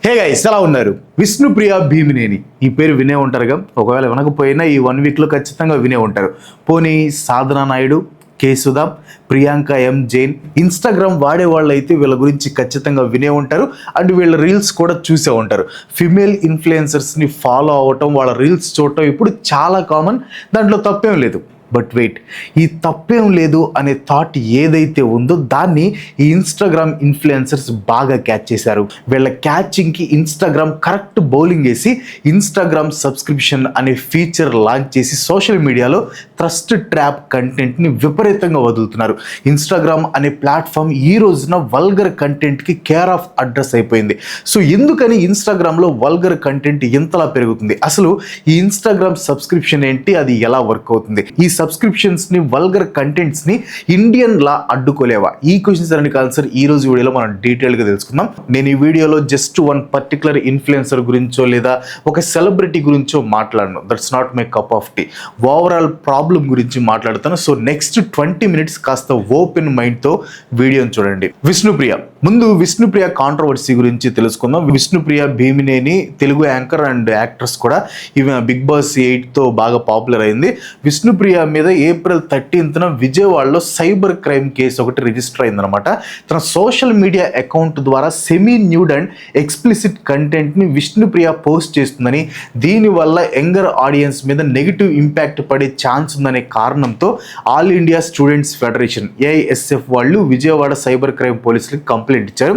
Hey guys ఎలా ఉన్నారు? విష్ణుప్రియ భీమినేని ఈ పేరు వినే ఉంటారుగా. ఒకవేళ వినకపోయినా ఈ 1 వీక్లో ఖచ్చితంగా వినే ఉంటారు. పోనీ సాధనా నాయుడు, కే సుధా, ప్రియాంక ఎం జైన్, ఇన్స్టాగ్రామ్ వాడే వాళ్ళు అయితే వీళ్ళ గురించి ఖచ్చితంగా వినే ఉంటారు. అండ్ వీళ్ళ రీల్స్ కూడా చూసే ఉంటారు. ఫిమేల్ ఇన్ఫ్లుయెన్సర్స్ని ఫాలో అవ్వటం, వాళ్ళ రీల్స్ చూడటం ఇప్పుడు చాలా కామన్. దాంట్లో తప్పేం లేదు. బట్ వెయిట్, ఈ తప్పేం లేదు అనే థాట్ ఏదైతే ఉందో దాన్ని ఈ ఇన్స్టాగ్రామ్ ఇన్ఫ్లుయెన్సర్స్ బాగా క్యాచ్ చేశారు. వీళ్ళ క్యాచింగ్కి ఇన్స్టాగ్రామ్ కరెక్ట్ బౌలింగ్ వేసి ఇన్స్టాగ్రామ్ సబ్స్క్రిప్షన్ అనే ఫీచర్ లాంచ్ చేసి సోషల్ మీడియాలో ట్రస్ట్ ట్రాప్ కంటెంట్ని విపరీతంగా వదులుతున్నారు. ఇన్స్టాగ్రామ్ అనే ప్లాట్ఫామ్ ఈ రోజున వల్గర్ కంటెంట్కి కేర్ ఆఫ్ అడ్రస్ అయిపోయింది. సో ఎందుకని ఇన్స్టాగ్రామ్లో వల్గర్ కంటెంట్ ఎంతలా పెరుగుతుంది? అసలు ఈ ఇన్స్టాగ్రామ్ సబ్స్క్రిప్షన్ ఏంటి, అది ఎలా వర్క్ అవుతుంది? ఈ సబ్స్క్రిప్షన్స్ని, వల్గర్ కంటెంట్స్ని ఇండియన్ లా అడ్డుకోలేవా? ఈ క్వశ్చన్స్ అన్ని ఆన్సర్ ఈ రోజు వీడియోలో మనం డీటెయిల్గా తెలుసుకుందాం. నేను ఈ వీడియోలో జస్ట్ వన్ పర్టికులర్ ఇన్ఫ్లుయెన్సర్ గురించో లేదా ఒక సెలబ్రిటీ గురించో మాట్లాడను. That's not my cup of tea. Overall problem గురించి మాట్లాడతాను. సో నెక్స్ట్ 20 minutes కాస్త ఓపెన్ మైండ్తో వీడియోని చూడండి. విష్ణుప్రియ, ముందు విష్ణుప్రియ కాంట్రవర్సీ గురించి తెలుసుకుందాం. Vishnupriya Bhimineni Telugu anchor and actress కూడా. ఈమె బిగ్ బాస్ 8తో బాగా పాపులర్ అయింది. విష్ణుప్రియ మీద April 13న విజయవాడలో సైబర్ క్రైమ్ కేసు ఒకటి రిజిస్టర్ అయిందనమాట. తన సోషల్ మీడియా అకౌంట్ ద్వారా సెమీ న్యూడ్ అండ్ ఎక్స్ప్లిసిట్ కంటెంట్ని విష్ణుప్రియ పోస్ట్ చేస్తుందని, దీనివల్ల యంగర్ ఆడియన్స్ మీద నెగిటివ్ ఇంపాక్ట్ పడే ఛాన్స్ ఉందనే కారణంతో all India students federation AISF వాళ్ళు విజయవాడ సైబర్ క్రైమ్ పోలీసులకు కంప్లైంట్ ఇచ్చారు.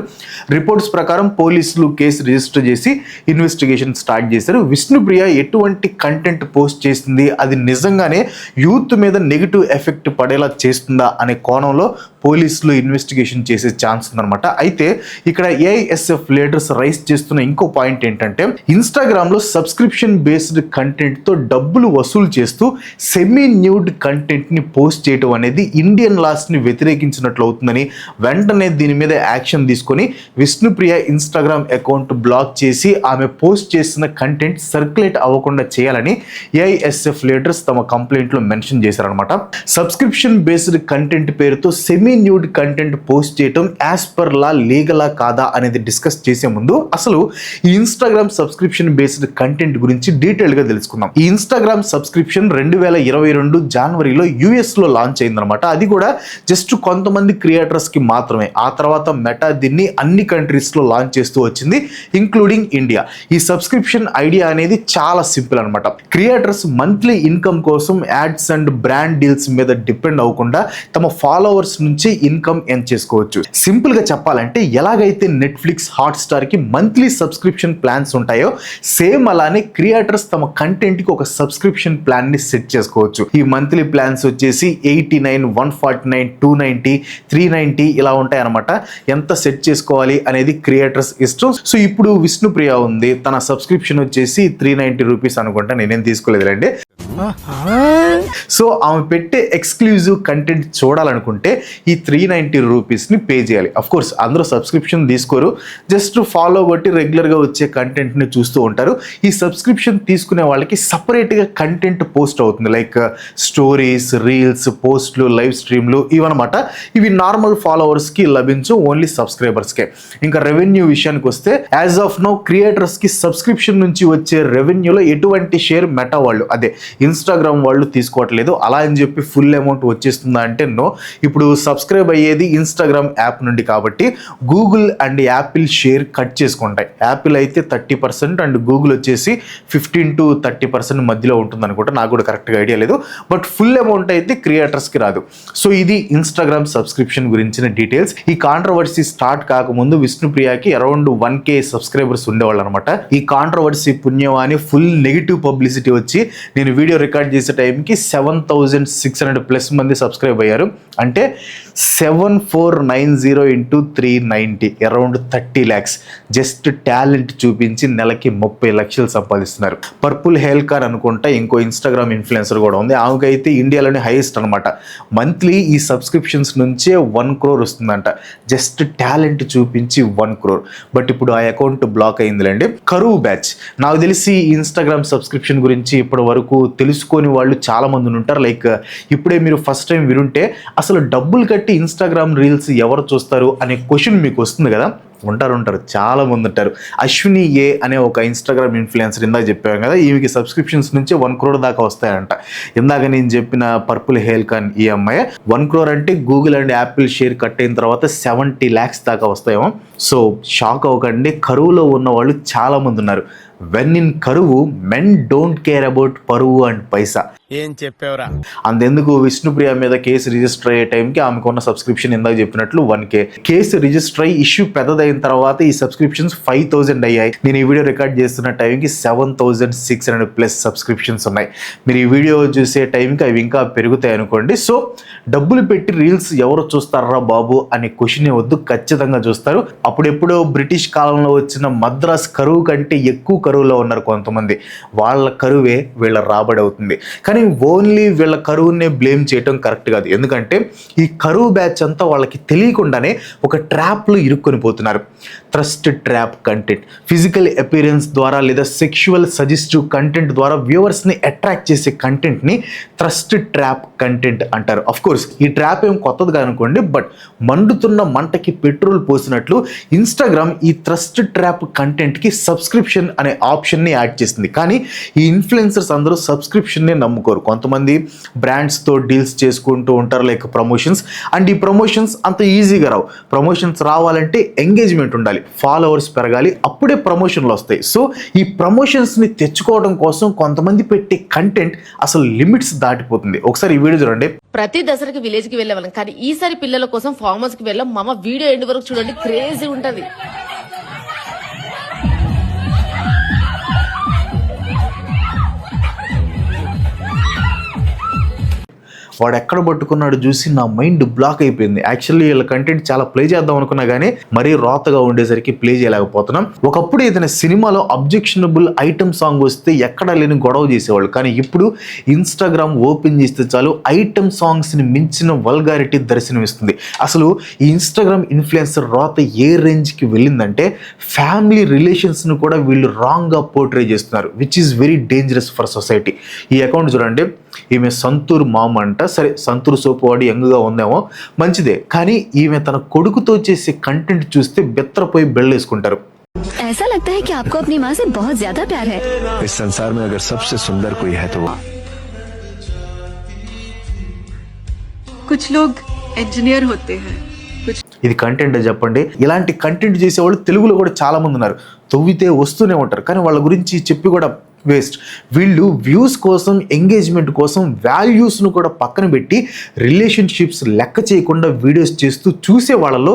రిపోర్ట్స్ ప్రకారం పోలీసులు కేసు రిజిస్టర్ చేసి ఇన్వెస్టిగేషన్ స్టార్ట్ చేశారు. విష్ణుప్రియ ఎటువంటి కంటెంట్ పోస్ట్ చేస్తుంది, అది నిజంగానే యూత్ మీద నెగిటివ్ ఎఫెక్ట్ పడేలా చేస్తుందా అనే కోణంలో పోలీసులు ఇన్వెస్టిగేషన్ చేసే ఛాన్స్ ఉందన్నమాట. అయితే ఇక్కడ AISF లీడర్స్ రైస్ చేస్తున్న ఇంకో పాయింట్ ఏంటంటే, ఇన్స్టాగ్రామ్లో సబ్స్క్రిప్షన్ బేస్డ్ కంటెంట్తో డబ్బులు వసూలు చేస్తూ సెమీ న్యూడ్ కంటెంట్ని పోస్ట్ చేయడం అనేది ఇండియన్ లాస్ని వ్యతిరేకించినట్లు అవుతుందని, వెంటనే దీని మీద యాక్షన్ తీసుకొని విష్ణుప్రియ ఇన్స్టాగ్రామ్ అకౌంట్ బ్లాక్ చేసి ఆమె పోస్ట్ చేస్తున్న కంటెంట్ సర్క్యులేట్ అవ్వకుండా చేయాలని AISF లీడర్స్ తమ కంప్లైంట్లో మెన్షన్ చేశారనమాట. సబ్స్క్రిప్షన్ బేస్డ్ కంటెంట్ పేరుతో సెమీ న్యూడ్ కంటెంట్ పోస్ట్ చేయడం యాజ్ పర్ లా లీగలా కాదా అనేది డిస్కస్ చేసే ముందు అసలు ఈ ఇన్స్టాగ్రామ్ సబ్స్క్రిప్షన్ బేస్డ్ కంటెంట్ గురించి డీటెయిల్గా తెలుసుకుందాం. ఈ ఇన్స్టాగ్రామ్ సబ్స్క్రిప్షన్ 2022 జనవరిలో US లో లాంచ్ అయిందనమాట. అది కూడా జస్ట్ కొంతమంది క్రియేటర్స్కి మాత్రమే. ఆ తర్వాత మెటా దీన్ని అన్ని కంట్రీస్లో లాంచ్ చేస్తూ వచ్చింది, ఇంక్లూడింగ్ ఇండియా. ఈ సబ్స్క్రిప్షన్ ఐడియా అనేది చాలా సింపుల్ అనమాట. క్రియేటర్స్ మంత్లీ ఇన్కమ్ కోసం యాడ్స్ అండ్ బ్రాండ్ డీల్స్ మీద డిపెండ్ అవ్వకుండా తమ ఫాలోవర్స్ నుంచి ఇన్కమ్ ఎర్న్ చేసుకోవచ్చు. సింపుల్ గా చెప్పాలంటే ఎలాగైతే నెట్ఫ్లిక్స్, హాట్స్టార్ కి మంత్లీ సబ్స్క్రిప్షన్ ప్లాన్స్ ఉంటాయో సేమ్ అలానే క్రియేటర్స్ తమ కంటెంట్ కి ఒక సబ్స్క్రిప్షన్ ప్లాన్ ని సెట్ చేసుకోవచ్చు. ఈ మంత్లీ ప్లాన్స్ వచ్చేసి 89, 149, 290, 390 ఇలా ఉంటాయి అనమాట. ఎంత సెట్ చేసుకోవాలి అనేది క్రియేటర్స్ ఇష్టం. సో ఇప్పుడు విష్ణుప్రియ ఉంది, తన సబ్స్క్రిప్షన్ వచ్చేసి 390 రూపీస్ అనుకుంటా, నేనేం తీసుకోలేదులేండి. సో ఆమె పెట్టే ఎక్స్క్లూజివ్ కంటెంట్ చూడాలనుకుంటే ఈ 390 రూపీస్ని పే చేయాలి. అఫ్ కోర్స్ అందరూ సబ్స్క్రిప్షన్ తీసుకోరు, జస్ట్ ఫాలో బట్టి రెగ్యులర్గా వచ్చే కంటెంట్ని చూస్తూ ఉంటారు. ఈ సబ్స్క్రిప్షన్ తీసుకునే వాళ్ళకి సపరేట్గా కంటెంట్ పోస్ట్ అవుతుంది, లైక్ స్టోరీస్, రీల్స్, పోస్ట్లు, లైవ్ స్ట్రీమ్లు ఇవన్నమాట. ఇవి నార్మల్ ఫాలోవర్స్కి లభించు, ఓన్లీ సబ్స్క్రైబర్స్కే. ఇంకా రెవెన్యూ విషయానికి వస్తే యాజ్ ఆఫ్ నౌ క్రియేటర్స్కి సబ్స్క్రిప్షన్ నుంచి వచ్చే రెవెన్యూలో ఎటువంటి షేర్ మెటా వాళ్ళు, అదే ఇన్స్టాగ్రామ్ వాళ్ళు తీసుకోవట్లేదు. అలా అని చెప్పి ఫుల్ అమౌంట్ వచ్చేస్తుందా అంటే నో. ఇప్పుడు సబ్స్క్రైబ్ అయ్యేది ఇన్స్టాగ్రామ్ యాప్ నుండి కాబట్టి Google and Apple share cut చేసుకుంటాయి. యాపిల్ అయితే 30% అండ్ గూగుల్ వచ్చేసి 15 to 30% మధ్యలో ఉంటుంది అనుకుంటా, నాకు కూడా కరెక్ట్గా ఐడియా లేదు. బట్ ఫుల్ అమౌంట్ అయితే క్రియేటర్స్కి రాదు. సో ఇది ఇన్స్టాగ్రామ్ సబ్స్క్రిప్షన్ గురించిన డీటెయిల్స్. ఈ కాంట్రవర్సీ స్టార్ట్ కాకముందు విష్ణుప్రియకి అరౌండ్ 1K సబ్స్క్రైబర్స్ ఉండేవాళ్ళు అనమాట. ఈ కాంట్రవర్సీ పుణ్యమాని ఫుల్ నెగిటివ్ పబ్లిసిటీ వచ్చి నేను వీడియో రికార్డ్ చేసే టైంకి 7600+ మంది సబ్స్క్రైబ్ అయ్యారు. అంటే 7490 into 390 around 30 lakhs. Just talent చూపించి నెలకి 30 లక్షలు సంపాదిస్తున్నారు. పర్పుల్ హేల్కార్ అనుకుంటా ఇంకో ఇన్స్టాగ్రామ్ ఇన్ఫ్లుయెన్సర్ కూడా ఉంది, ఆమెకైతే ఇండియాలోనే హైయెస్ట్ అనమాట. మంత్లీ ఈ సబ్స్క్రిప్షన్స్ నుంచే 1 crore వస్తుందంట, జస్ట్ టాలెంట్ చూపించి 1 crore. బట్ ఇప్పుడు ఆ అకౌంట్ బ్లాక్ అయిందిలేండి. కరువు బ్యాచ్, నాకు తెలిసి ఇన్స్టాగ్రామ్ సబ్స్క్రిప్షన్ గురించి ఇప్పటి వరకు తెలుసుకొని వాళ్ళు చాలా మంది ఉంటారు. లైక్ ఇప్పుడే మీరు ఫస్ట్ టైం వినుంటే అసలు డబ్బులు కట్టి ఇన్స్టాగ్రామ్ రీల్స్ ఎవరు చూస్తారు అనే క్వశ్చన్ మీకు వస్తుంది కదా. ఉంటారు చాలా మంది ఉంటారు. అశ్విని ఏ అనే ఒక ఇన్స్టాగ్రామ్ ఇన్ఫ్లుయెన్సర్, ఇందాక చెప్పాను కదా, ఈమెకి సబ్స్క్రిప్షన్స్ నుంచి 1 crore దాకా వస్తాయంట. ఇందాక నేను చెప్పిన పర్పుల్ హేల్ ఖాన్ ఈ అమ్మాయి 1 crore అంటే Google and Apple share cut అయిన తర్వాత 70 lakhs దాకా వస్తాయేమో. సో షాక్ అవ్వకండి, కరువులో ఉన్న వాళ్ళు చాలా మంది ఉన్నారు. వెన్ ఇన్ కరువు మెన్ డోంట్ కేర్ అబౌట్ పరువు అండ్ పైసా. ఏం చెప్పేవరా? అంతెందుకు, విష్ణుప్రియ మీద కేసు రిజిస్టర్ అయ్యే టైంకి ఆమెకున్న సబ్స్క్రిప్షన్ ఇందాక చెప్పినట్లు 1K. కేసు రిజిస్టర్ అయ్యి ఇష్యూ పెద్దదైన తర్వాత ఈ సబ్స్క్రిప్షన్స్ 5,000 అయ్యాయి. నేను ఈ వీడియో రికార్డ్ చేస్తున్న టైంకి 7,600+ సబ్స్క్రిప్షన్స్ ఉన్నాయి. మీరు ఈ వీడియో చూసే టైంకి అవి ఇంకా పెరుగుతాయి అనుకోండి. సో డబ్బులు పెట్టి రీల్స్ ఎవరు చూస్తారా బాబు అనే క్వశ్చన్ వద్దు, ఖచ్చితంగా చూస్తారు. అప్పుడెప్పుడో బ్రిటిష్ కాలంలో వచ్చిన మద్రాస్ కరువు కంటే ఎక్కువ కరువులో ఉన్నారు కొంతమంది. వాళ్ళ కరువే వీళ్ళ రాబడి అవుతుంది. కానీ ఓన్లీ వీళ్ళ కరువునే బ్లేమ్ చేయటం కరెక్ట్ కాదు. ఎందుకంటే ఈ కరువు బ్యాచ్ అంతా వాళ్ళకి తెలియకుండానే ఒక ట్రాప్లో ఇరుక్కొని పోతున్నారు. Thrust trap content, physical appearance ద్వారా లేదా సెక్షువల్ సజెస్టివ్ కంటెంట్ ద్వారా వ్యూవర్స్ని అట్రాక్ట్ చేసే కంటెంట్ని థ్రస్ట్ ట్రాప్ కంటెంట్ అంటారు. అఫ్ కోర్స్ ఈ ట్రాప్ ఏం కొత్తదిగా అనుకోండి, బట్ మండుతున్న మంటకి పెట్రోల్ పోసినట్లు ఇన్స్టాగ్రామ్ ఈ థ్రస్ట్ ట్రాప్ కంటెంట్కి సబ్స్క్రిప్షన్ అనే ఆప్షన్ని యాడ్ చేసింది. కానీ ఈ ఇన్ఫ్లుయెన్సర్స్ అందరూ సబ్స్క్రిప్షన్నే నమ్ముకోరు. కొంతమంది బ్రాండ్స్తో డీల్స్ చేసుకుంటూ ఉంటారు, లైక్ ప్రమోషన్స్. అండ్ ఈ ప్రమోషన్స్ అంత ఈజీగా రావు. ప్రమోషన్స్ రావాలంటే ఎంగేజ్మెంట్ ఉండాలి, ఫాలోవర్స్ పెరగాలి, అప్పుడే ప్రమోషన్లు వస్తాయి. సో ఈ ప్రమోషన్స్ని తెచ్చుకోవడం కోసం కొంతమంది పెట్టే కంటెంట్ అసలు లిమిట్స్ దాటిపోతుంది. ఒకసారి ఈ వీడియో చూడండి. ప్రతి దసరాకి విలేజ్ కి వెళ్ళేవాళ్ళం, కానీ ఈసారి పిల్లల కోసం ఫార్మ్ హౌస్ కి వెళ్ళాం. మామ వీడియో ఎండ్ వరకు చూడండి, క్రేజీ ఉంటది. వాడు ఎక్కడ పట్టుకున్నాడు చూసి నా మైండ్ బ్లాక్ అయిపోయింది. యాక్చువల్లీ వీళ్ళ కంటెంట్ చాలా ప్లే చేద్దాం అనుకున్నా కానీ మరీ రాతగా ఉండేసరికి ప్లే చేయలేకపోతున్నాం. ఒకప్పుడు ఏదైనా సినిమాలో అబ్జెక్షనబుల్ ఐటమ్ సాంగ్ వస్తే ఎక్కడ లేని గొడవ చేసేవాళ్ళు, కానీ ఇప్పుడు ఇన్స్టాగ్రామ్ ఓపెన్ చేస్తే చాలు ఐటమ్ సాంగ్స్ని మించిన వల్గారిటీ దర్శనమిస్తుంది. అసలు ఈ ఇన్స్టాగ్రామ్ ఇన్ఫ్లుయెన్సర్ రాత ఏ రేంజ్కి వెళ్ళిందంటే ఫ్యామిలీ రిలేషన్స్ను కూడా వీళ్ళు రాంగ్గా పోర్ట్రే చేస్తున్నారు, which is very dangerous for society. ఈ అకౌంట్ చూడండి, ఈమె సంతూర్ మామ్ అంట. సరే, సంతూర్ సోపు వాడి యంగ్గా ఉందేమో, మంచిదే. కానీ ఈమె తన కొడుకుతో చేసే కంటెంట్ చూస్తే బెత్తరపోయి బెళ్ళేసుకుంటారు. ऐसा लगता है कि आपको अपनी माँ से बहुत ज्यादा प्यार है। इस संसार में अगर सबसे सुंदर कोई है तो वो। कुछ लोग इंजीनियर होते हैं, कुछ ఇది కంటెంట్ చెప్పండి. ఇలాంటి కంటెంట్ చేసేవాళ్ళు తెలుగులో కూడా చాలా మంది ఉన్నారు. తవ్వితే వస్తూనే ఉంటారు, కానీ వాళ్ళ గురించి చెప్పి కూడా వేస్ట్. వీళ్ళు వ్యూస్ కోసం, ఎంగేజ్మెంట్ కోసం వాల్యూస్ను కూడా పక్కన పెట్టి రిలేషన్షిప్స్ లెక్క చేయకుండా వీడియోస్ చేస్తూ చూసే వాళ్ళలో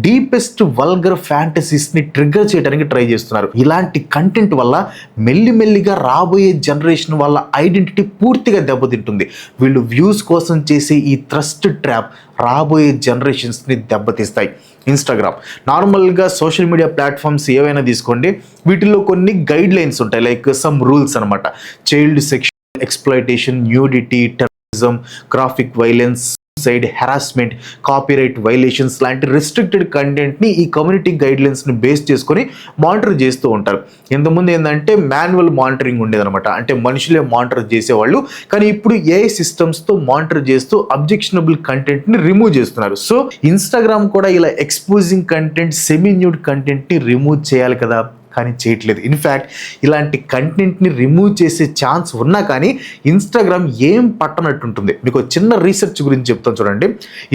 డీపెస్ట్ వల్గర్ ఫ్యాంటసీస్ని ట్రిగ్గర్ చేయడానికి ట్రై చేస్తున్నారు. ఇలాంటి కంటెంట్ వల్ల మెల్లిమెల్లిగా రాబోయే జనరేషన్ వాళ్ళ ఐడెంటిటీ పూర్తిగా దెబ్బతింటుంది. వీళ్ళు వ్యూస్ కోసం చేసే ఈ థ్రస్ట్ ట్రాప్ రాబోయే జనరేషన్స్ని దెబ్బతీస్తాయి. ఇన్స్టాగ్రామ్, నార్మల్గా సోషల్ మీడియా ప్లాట్ఫామ్స్ ఏవైనా తీసుకోండి, వీటిల్లో కొన్ని గైడ్ లైన్స్ ఉంటాయి, లైక్ సమ్ రూల్స్ అనమాట. Child sexual exploitation, nudity, terrorism, graphic violence, side harassment, copyright violations లాంటి రిస్ట్రిక్టెడ్ కంటెంట్ని ఈ కమ్యూనిటీ గైడ్లైన్స్ని బేస్ చేసుకొని మానిటర్ చేస్తూ ఉంటారు. ఇంతకుముందు ఏంటంటే మాన్యువల్ మానిటరింగ్ ఉండేదన్నమాట, అంటే మనుషులే మానిటర్ చేసేవాళ్ళు. కానీ ఇప్పుడు ఏఐ సిస్టమ్స్తో మానిటర్ చేస్తూ అబ్జెక్షనబుల్ కంటెంట్ని రిమూవ్ చేస్తున్నారు. సో ఇన్స్టాగ్రామ్ కూడా ఇలా ఎక్స్పోజింగ్ కంటెంట్, సెమీ న్యూడ్ కంటెంట్ని రిమూవ్ చేయాలి కదా, కానీ చేయట్లేదు. ఇన్ఫ్యాక్ట్ ఇలాంటి కంటెంట్ని రిమూవ్ చేసే ఛాన్స్ ఉన్నా కానీ ఇన్స్టాగ్రామ్ ఏం పట్టనట్టుంటుంది. మీకు చిన్న రీసెర్చ్ గురించి చెప్తాను చూడండి.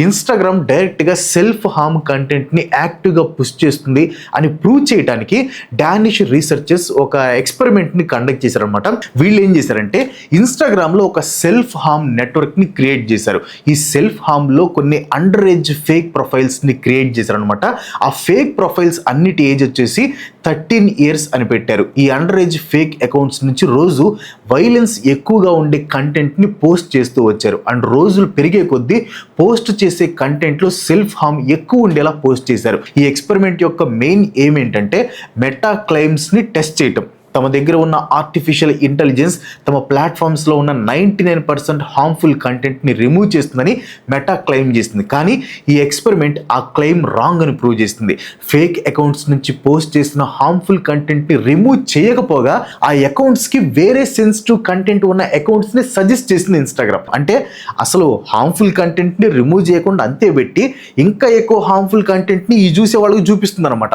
ఇన్స్టాగ్రామ్ డైరెక్ట్గా సెల్ఫ్ హార్మ్ కంటెంట్ని యాక్టివ్గా పుష్ చేస్తుంది అని ప్రూవ్ చేయడానికి డానిష్ రీసెర్చర్స్ ఒక ఎక్స్పెరిమెంట్ని కండక్ట్ చేశారనమాట. వీళ్ళు ఏం చేశారంటే ఇన్స్టాగ్రామ్లో ఒక సెల్ఫ్ హార్మ్ నెట్వర్క్ని క్రియేట్ చేశారు. ఈ సెల్ఫ్ హార్మ్లో కొన్ని అండర్ ఏజ్ ఫేక్ ప్రొఫైల్స్ని క్రియేట్ చేశారనమాట. ఆ ఫేక్ ప్రొఫైల్స్ అన్నిటి ఏజ్ వచ్చేసి 13 years అని పెట్టారు. ఈ అండర్ ఏజ్ ఫేక్ అకౌంట్స్ నుంచి రోజు వైలెన్స్ ఎక్కువగా ఉండే కంటెంట్ని పోస్ట్ చేస్తూ వచ్చారు. అండ్ రోజులు పెరిగే కొద్దీ పోస్ట్ చేసే కంటెంట్లో సెల్ఫ్ హార్మ్ ఎక్కువ ఉండేలా పోస్ట్ చేశారు. ఈ ఎక్స్పెరిమెంట్ యొక్క మెయిన్ ఎయిమ్ ఏంటంటే మెటా క్లెయిమ్స్ని టెస్ట్ చేయటం. తమ దగ్గర ఉన్న ఆర్టిఫిషియల్ ఇంటెలిజెన్స్ తమ ప్లాట్ఫామ్స్లో ఉన్న 99% హార్మ్ఫుల్ కంటెంట్ని రిమూవ్ చేస్తుందని మెటా క్లెయిమ్ చేస్తుంది. కానీ ఈ ఎక్స్పెరిమెంట్ ఆ క్లెయిమ్ రాంగ్ అని ప్రూవ్ చేస్తుంది. ఫేక్ అకౌంట్స్ నుంచి పోస్ట్ చేసిన హార్మ్ఫుల్ కంటెంట్ని రిమూవ్ చేయకపోగా ఆ అకౌంట్స్కి వేరే సెన్సిటివ్ కంటెంట్ ఉన్న అకౌంట్స్ని సజెస్ట్ చేసింది ఇన్స్టాగ్రామ్. అంటే అసలు హార్మ్ఫుల్ కంటెంట్ని రిమూవ్ చేయకుండా అంతే పెట్టి ఇంకా ఎక్కువ హార్మ్ఫుల్ కంటెంట్ని ఈ చూసే వాళ్ళకి చూపిస్తుంది అనమాట.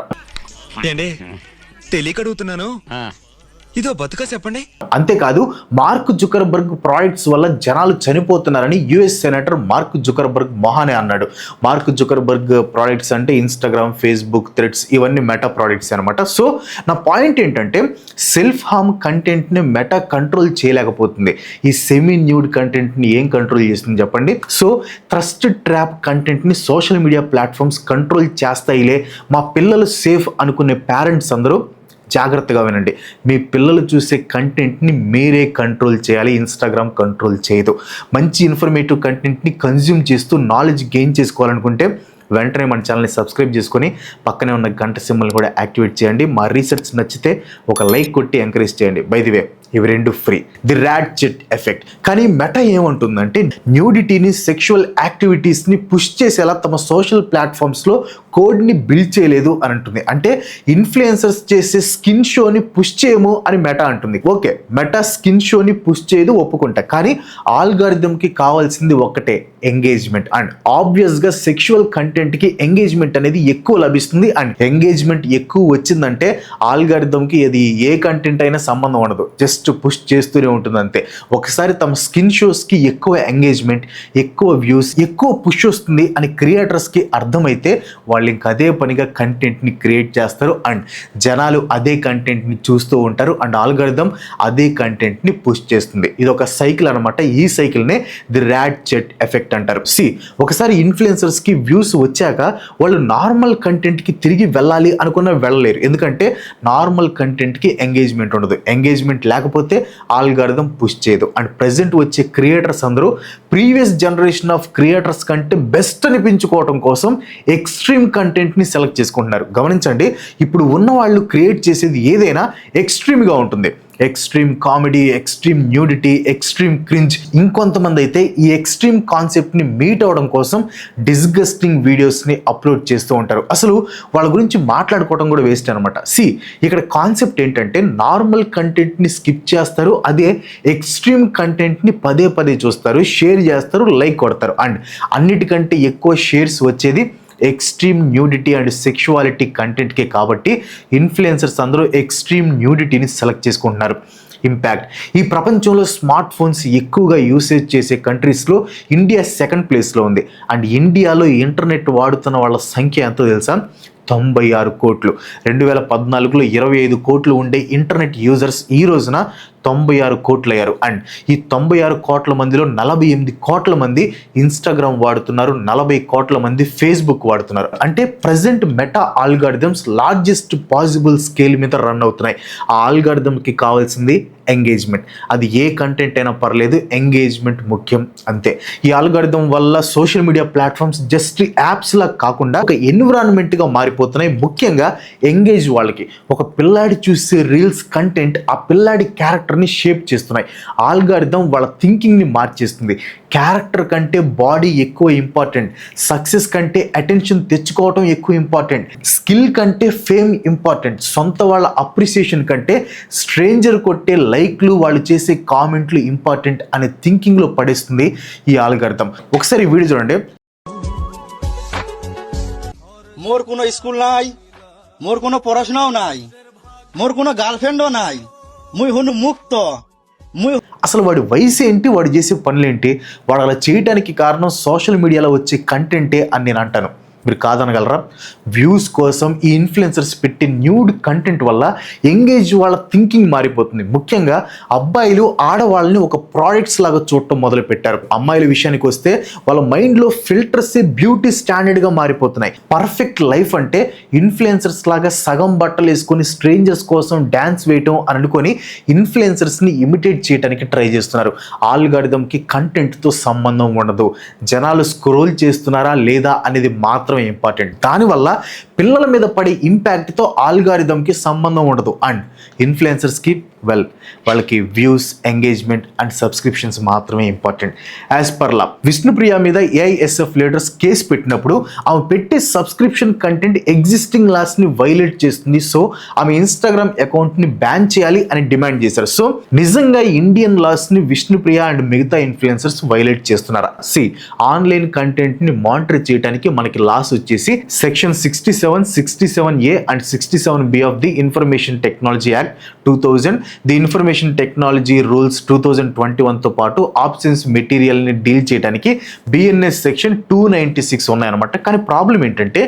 తెలియక అడుగుతున్నాను, ఇదో బతుక చెప్పండి. అంతేకాదు మార్క్ జుకర్బర్గ్ ప్రాజెక్ట్స్ వల్ల జనాలు చనిపోతున్నారని యుఎస్ సెనేటర్ మార్క్ జుకర్బర్గ్ మొహానే అన్నాడు. మార్క్ జుకర్బర్గ్ ప్రాజెక్ట్స్ అంటే ఇన్స్టాగ్రామ్, ఫేస్బుక్, థ్రెడ్స్ ఇవన్నీ మెటా ప్రాజెక్ట్స్ అనమాట. సో నా పాయింట్ ఏంటంటే సెల్ఫ్ హార్మ్ కంటెంట్ని మెటా కంట్రోల్ చేయలేకపోతుంది. ఈ సెమీ న్యూడ్ కంటెంట్ని ఏం కంట్రోల్ చేస్తుంది చెప్పండి? సో ట్రస్టెడ్ ట్రాప్ కంటెంట్ని సోషల్ మీడియా ప్లాట్ఫామ్స్ కంట్రోల్ చేస్తాయిలే, మా పిల్లలు సేఫ్ అనుకునే పేరెంట్స్ అందరూ జాగ్రత్తగా వినండి. మీ పిల్లలు చూసే కంటెంట్ని మీరే కంట్రోల్ చేయాలి, ఇన్స్టాగ్రామ్ కంట్రోల్ చేయదు. మంచి ఇన్ఫర్మేటివ్ కంటెంట్ని కన్జ్యూమ్ చేస్తూ నాలెడ్జ్ గెయిన్ చేసుకోవాలనుకుంటే వెంటనే మన ఛానల్ని సబ్స్క్రైబ్ చేసుకొని పక్కనే ఉన్న గంట సింబల్ని కూడా యాక్టివేట్ చేయండి. మా రీసెర్చ్ నచ్చితే ఒక లైక్ కొట్టి ఎంకరేజ్ చేయండి. బై ది వే ఇవి రెండు ఫ్రీ. The ratchet effect. కానీ మెటా ఏమంటుందంటే న్యూడిటీని, సెక్షువల్ యాక్టివిటీస్ని పుష్ చేసేలా తమ సోషల్ ప్లాట్ఫామ్స్లో కోడ్ని బిల్డ్ చేయలేదు అని అంటుంది. అంటే ఇన్ఫ్లుయెన్సర్స్ చేసే స్కిన్ షోని పుష్ చేయము అని మెటా అంటుంది. ఓకే, మెటా స్కిన్ షోని పుష్ చేయదు, ఒప్పుకుంటా. కానీ ఆల్గారిథంకి కావాల్సింది ఒక్కటే, ఎంగేజ్మెంట్. అండ్ ఆబ్వియస్గా సెక్షువల్ కంటెంట్కి ఎంగేజ్మెంట్ అనేది ఎక్కువ లభిస్తుంది. అండ్ ఎంగేజ్మెంట్ ఎక్కువ వచ్చిందంటే ఆల్గారిథంకి అది ఏ కంటెంట్ అయినా సంబంధం ఉండదు, జస్ట్ పుష్ చేస్తూనే ఉంటుంది అంతే. ఒకసారి తమ స్కిన్ షోస్కి ఎక్కువ ఎంగేజ్మెంట్, ఎక్కువ వ్యూస్, ఎక్కువ పుష్ వస్తుంది అని క్రియేటర్స్కి అర్థమైతే వాళ్ళు ఇంకా అదే పనిగా కంటెంట్ని క్రియేట్ చేస్తారు. అండ్ జనాలు అదే కంటెంట్ని చూస్తూ ఉంటారు. అండ్ ఆల్గారిథం అదే కంటెంట్ని పుష్ చేస్తుంది. ఇది ఒక సైకిల్ అనమాట. ఈ సైకిల్నే ది రాడ్చెట్ ఎఫెక్ట్ అంటారు. ఒకసారి ఇన్ఫ్లుయెన్సర్స్కి వ్యూస్ వచ్చాక వాళ్ళు నార్మల్ కంటెంట్కి తిరిగి వెళ్ళాలి అనుకున్న వెళ్ళలేరు. ఎందుకంటే నార్మల్ కంటెంట్కి ఎంగేజ్మెంట్ ఉండదు. ఎంగేజ్మెంట్ లేకపోతే ఆల్గారిథం పుష్ చేయదు. అండ్ ప్రెజెంట్ వచ్చే క్రియేటర్స్ అందరూ ప్రీవియస్ జనరేషన్ ఆఫ్ క్రియేటర్స్ కంటే బెస్ట్ అనిపించుకోవడం కోసం ఎక్స్ట్రీమ్ కంటెంట్ని సెలెక్ట్ చేసుకుంటున్నారు. గమనించండి, ఇప్పుడు ఉన్న వాళ్ళు క్రియేట్ చేసేది ఏదైనా ఎక్స్ట్రీమ్గా ఉంటుంది. Extreme comedy, extreme nudity, extreme cringe. ఇంకొంతమంది అయితే ఈ ఎక్స్ట్రీమ్ కాన్సెప్ట్ని మీట్ అవ్వడం కోసం డిస్గస్టింగ్ వీడియోస్ని అప్లోడ్ చేస్తూ ఉంటారు. అసలు వాళ్ళ గురించి మాట్లాడుకోవడం కూడా వేస్ట్ అనమాట. ఇక్కడ కాన్సెప్ట్ ఏంటంటే నార్మల్ కంటెంట్ని స్కిప్ చేస్తారు, అదే ఎక్స్ట్రీమ్ కంటెంట్ని పదే పదే చూస్తారు, షేర్ చేస్తారు, లైక్ కొడతారు. అండ్ అన్నిటికంటే ఎక్కువ షేర్స్ వచ్చేది ఎక్స్ట్రీమ్ న్యూడిటీ అండ్ సెక్షువాలిటీ కంటెంట్కే. కాబట్టి ఇన్ఫ్లుయెన్సర్స్ అందరూ ఎక్స్ట్రీమ్ న్యూడిటీని సెలెక్ట్ చేసుకుంటున్నారు. ఇంపాక్ట్. ఈ ప్రపంచంలో స్మార్ట్ ఫోన్స్ ఎక్కువగా యూసేజ్ చేసే కంట్రీస్లో ఇండియా సెకండ్ ప్లేస్లో ఉంది. అండ్ ఇండియాలో ఇంటర్నెట్ వాడుతున్న వాళ్ళ సంఖ్య ఎంతో తెలుసా? 96 కోట్లు. 2014లో 25 కోట్లు ఉండే ఇంటర్నెట్ యూజర్స్ ఈ రోజున 96 కోట్లు అయ్యారు. అండ్ ఈ 96 కోట్ల మందిలో 48 కోట్ల మంది ఇన్స్టాగ్రామ్ వాడుతున్నారు, 40 కోట్ల మంది ఫేస్బుక్ వాడుతున్నారు. అంటే present meta algorithms largest possible scale మీద రన్ అవుతున్నాయి. ఆ ఆల్గారిథమ్కి కావాల్సింది ఎంగేజ్మెంట్. అది ఏ కంటెంట్ అయినా పర్లేదు, ఎంగేజ్మెంట్ ముఖ్యం అంతే. ఈ ఆల్గారిథం వల్ల social media platforms just apps లా కాకుండా ఒక ఎన్విరాన్మెంట్గా మారిపోతున్నాయి. ముఖ్యంగా ఎంగేజ్ వాళ్ళకి. ఒక పిల్లాడి చూసే రీల్స్ కంటెంట్ ఆ పిల్లాడి క్యారెక్టర్ని షేప్ చేస్తున్నాయి. ఆల్గారిథం వాళ్ళ థింకింగ్ని మార్చేస్తుంది. క్యారెక్టర్ కంటే బాడీ ఎక్కువ ఇంపార్టెంట్, సక్సెస్ కంటే అటెన్షన్ తెచ్చుకోవటం ఎక్కువ ఇంపార్టెంట్, స్కిల్ కంటే ఫేమ్ ఇంపార్టెంట్, సొంత వాళ్ళ అప్రిసియేషన్ కంటే స్ట్రేంజర్ కొట్టే లైక్లు, వాళ్ళు చేసే కామెంట్లు ఇంపార్టెంట్ అనే థింకింగ్లో పడేస్తుంది ఈ ఆల్గారిథం. ఒకసారి ఈ వీడియో చూడండి. মোর কোনো স্কুল নাই, মোর কোনো পড়াশোনাও নাই, মোর কোনো গার্লফ্রেন্ডও নাই, মুই হনু মুক্ত। అసలు వాడి వయసు ఏంటి, వాడు చేసే పనులేంటి? వాడు అలా చేయడానికి కారణం సోషల్ మీడియాలో వచ్చే కంటెంటే అని నేను అంటాను. మీరు కాదనగలరా? వ్యూస్ కోసం ఈ ఇన్ఫ్లుయెన్సర్స్ పెట్టే న్యూడ్ కంటెంట్ వల్ల ఎంగేజ్ వాళ్ళ థింకింగ్ మారిపోతుంది. ముఖ్యంగా అబ్బాయిలు ఆడవాళ్ళని ఒక ప్రోడక్ట్స్ లాగా చూడటం మొదలు పెట్టారు. అమ్మాయిల విషయానికి వస్తే వాళ్ళ మైండ్లో ఫిల్టర్సే బ్యూటీ స్టాండర్డ్గా మారిపోతున్నాయి. పర్ఫెక్ట్ లైఫ్ అంటే ఇన్ఫ్లుయెన్సర్స్ లాగా సగం బట్టలు వేసుకొని స్ట్రేంజర్స్ కోసం డ్యాన్స్ వేయటం అని అనుకొని ఇన్ఫ్లుయెన్సర్స్ని ఇమిటేట్ చేయడానికి ట్రై చేస్తున్నారు. ఆల్గారిథంకి కంటెంట్తో సంబంధం ఉండదు. జనాలు స్క్రోల్ చేస్తున్నారా లేదా అనేది మాత్రం మాత్రమే ఇంపార్టెంట్. దానివల్ల పిల్లల మీద పడే ఇంపాక్ట్తో ఆల్గారిథంకి సంబంధం ఉండదు. అండ్ ఇన్ఫ్లుయెన్సర్స్కి వాళ్ళకి వ్యూస్, ఎంగేజ్మెంట్ అండ్ సబ్స్క్రిప్షన్స్ మాత్రమే important. As per law Vishnupriya మీద ఏఐఎస్ఎఫ్ లీడర్స్ కేసు పెట్టినప్పుడు ఆమె పెట్టే సబ్స్క్రిప్షన్ కంటెంట్ ఎగ్జిస్టింగ్ లాస్ని వైలేట్ చేస్తుంది. సో ఆమె ఇన్స్టాగ్రామ్ అకౌంట్ని బ్యాన్ చేయాలి అని డిమాండ్ చేశారు. సో నిజంగా ఇండియన్ లాస్ని విష్ణుప్రియ అండ్ మిగతా ఇన్ఫ్లుయెన్సర్స్ వైలేట్ చేస్తున్నారా? ఆన్లైన్ కంటెంట్ని మానిటర్ చేయడానికి మనకి లాస్ వచ్చేసి section 67, 67A and 67B of the information technology act 2000, the information technology rules 2021తో పాటు ఆప్షన్స్ మెటీరియల్ని డీల్ చేయడానికి బిఎన్ఎస్ సెక్షన్ 296 ఉన్నాయన్నమాట. కానీ ప్రాబ్లం ఏంటంటే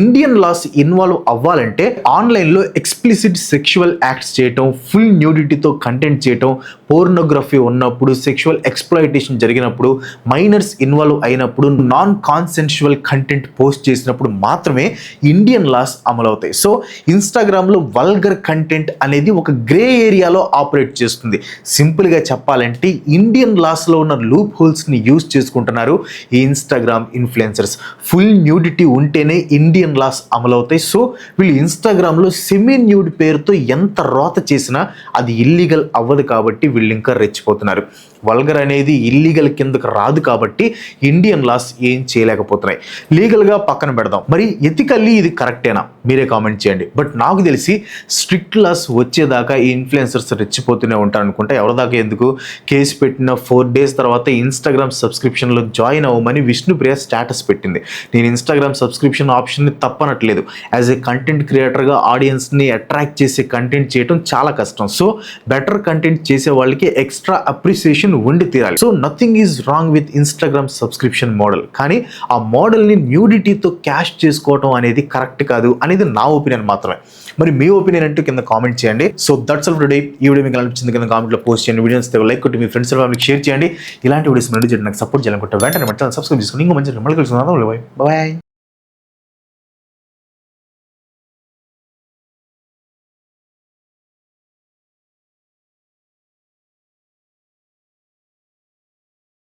ఇండియన్ లాస్ ఇన్వాల్వ్ అవ్వాలంటే ఆన్లైన్లో ఎక్స్ప్లిసిట్ సెక్షువల్ యాక్ట్స్ చేయటం, ఫుల్ న్యూడిటీతో కంటెంట్ చేయటం, పోర్నోగ్రఫీ ఉన్నప్పుడు, సెక్షువల్ ఎక్స్ప్లాయిటేషన్ జరిగినప్పుడు, మైనర్స్ ఇన్వాల్వ్ అయినప్పుడు, నాన్ కాన్సెన్షువల్ కంటెంట్ పోస్ట్ చేసినప్పుడు మాత్రమే ఇండియన్ లాస్ అమలవుతాయి. సో ఇన్స్టాగ్రామ్లో వల్గర్ కంటెంట్ అనేది ఒక గ్రే ఏరియాలో ఆపరేట్ చేస్తుంది. సింపుల్గా చెప్పాలంటే ఇండియన్ లాస్లో ఉన్న లూప్ హోల్స్ని యూజ్ చేసుకుంటున్నారు ఈ ఇన్స్టాగ్రామ్ ఇన్ఫ్లుయెన్సర్స్. ఫుల్ న్యూడిటీ ఉంటేనే ఇండియన్ లాస్ అమలవుతాయి. సో వీళ్ళు ఇన్స్టాగ్రామ్లో సెమీ న్యూడ్ పేరుతో ఎంత రోత చేసినా అది ఇల్లీగల్ అవ్వదు కాబట్టి వీళ్ళు ఇంకా రెచ్చిపోతున్నారు. వల్గర్ అనేది ఇల్లీగల్ కిందకు రాదు కాబట్టి ఇండియన్ లాస్ ఏం చేయలేకపోతున్నాయి. లీగల్గా పక్కన పెడదాం, మరి ఎథికల్లీ ఇది కరెక్టేనా? మీరే కామెంట్ చేయండి. బట్ నాకు తెలిసి స్ట్రిక్ట్ లాస్ వచ్చేదాకా ఈ ఇన్ఫ్లుయెన్సర్స్ రెచ్చిపోతూనే ఉంటారు అనుకుంటే ఎవరి దాకా ఎందుకు. కేసు పెట్టిన 4 days తర్వాత ఇన్స్టాగ్రామ్ సబ్స్క్రిప్షన్లో జాయిన్ అవ్వమని విష్ణుప్రియ స్టేటస్ పెట్టింది. నేను ఇన్స్టాగ్రామ్ సబ్స్క్రిప్షన్ ఆప్షన్ని తప్పనట్లేదు. యాజ్ ఏ కంటెంట్ క్రియేటర్గా ఆడియన్స్ని అట్రాక్ట్ చేసే కంటెంట్ చేయడం చాలా కష్టం. సో బెటర్ కంటెంట్ చేసే వాళ్ళకి ఎక్స్ట్రా అప్రిసియేషన్ ఉండి తీరాలి. So nothing is wrong with Instagram subscription model. కానీ ఆ మోడల్ని న్యూడిటీతో క్యాష్ చేసుకోవడం అనేది కరెక్ట్ కాదు అనేది నా ఒపీనియన్ మాత్రమే. మరి మీ ఒపీనియన్ అంటూ కింద కామెంట్ చేయండి. So that's all today. ఈ వీడియో మీకు అనిపించింది కింద కామెంట్లో పోస్ట్ చేయండి. వీడియోస్ లైక్ కొట్టి మీ ఫ్రెండ్స్ ఫ్యామిలీకి షేర్ చేయండి. ఇలాంటి వీడియోస్ మళ్ళీ నాకు సపోర్ట్ చేయాలనుకుంటే వెంటనే సబ్స్క్రైబ్ చేసుకుని ఇంకో మంచి మళ్ళీ కలుసుకుందాం. బాయ్.